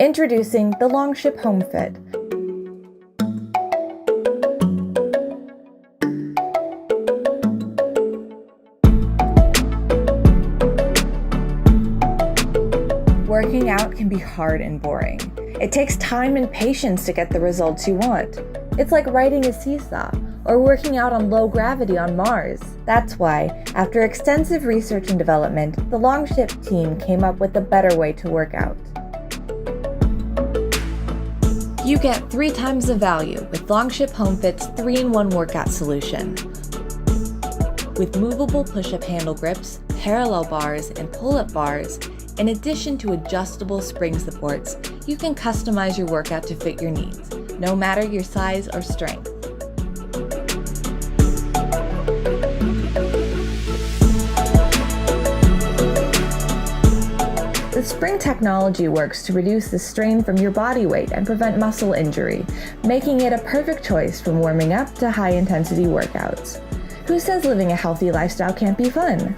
Introducing the Longship Home-Fit. Working out can be hard and boring. It takes time and patience to get the results you want. It's like riding a seesaw or working out on low gravity on Mars. That's why, after extensive research and development, the Longship team came up with a better way to work out. You get 3 times the value with Longship Homefit's 3-in-1 workout solution. With movable push-up handle grips, parallel bars, and pull-up bars, in addition to adjustable spring supports, you can customize your workout to fit your needs, no matter your size or strength. The spring technology works to reduce the strain from your body weight and prevent muscle injury, making it a perfect choice from warming up to high-intensity workouts. Who says living a healthy lifestyle can't be fun?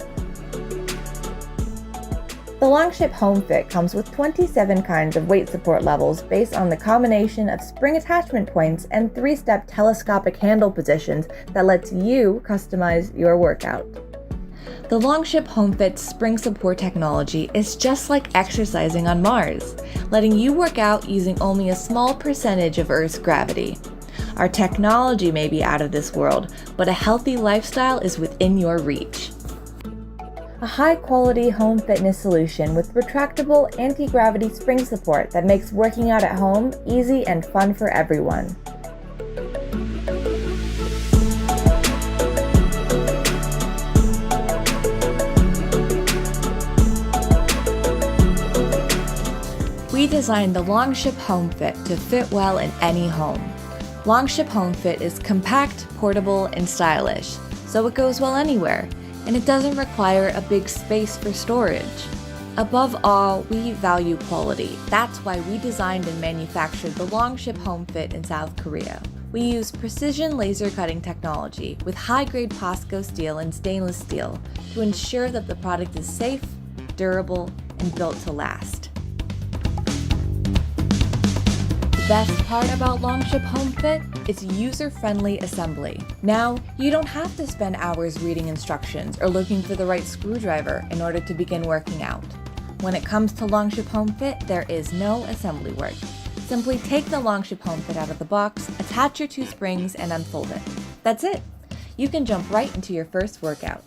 The Longship Home-Fit comes with 27 kinds of weight support levels based on the combination of spring attachment points and 3-step telescopic handle positions that lets you customize your workout. The Longship Home-Fit's spring support technology is just like exercising on Mars, letting you work out using only a small percentage of Earth's gravity. Our technology may be out of this world, but a healthy lifestyle is within your reach. A high-quality home fitness solution with retractable anti-gravity spring support that makes working out at home easy and fun for everyone. We designed the Longship Home-Fit to fit well in any home. Longship Home-Fit is compact, portable, and stylish, so it goes well anywhere, and it doesn't require a big space for storage. Above all, we value quality. That's why we designed and manufactured the Longship Home-Fit in South Korea. We use precision laser cutting technology with high-grade POSCO steel and stainless steel to ensure that the product is safe, durable, and built to last. The best part about Longship Home-Fit is user-friendly assembly. Now, you don't have to spend hours reading instructions or looking for the right screwdriver in order to begin working out. When it comes to Longship Home-Fit, there is no assembly work. Simply take the Longship Home-Fit out of the box, attach your 2 springs, and unfold it. That's it! You can jump right into your first workout.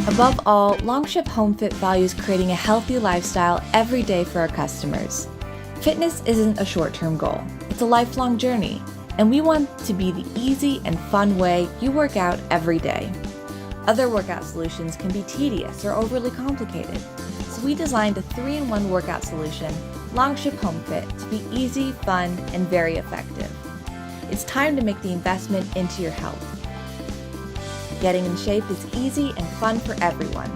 Above all, Longship Home-Fit values creating a healthy lifestyle every day for our customers. Fitness isn't a short-term goal, it's a lifelong journey, and we want to be the easy and fun way you work out every day. Other workout solutions can be tedious or overly complicated, so we designed a 3-in-1 workout solution, Longship Home-Fit, to be easy, fun, and very effective. It's time to make the investment into your health. Getting in shape is easy and fun for everyone.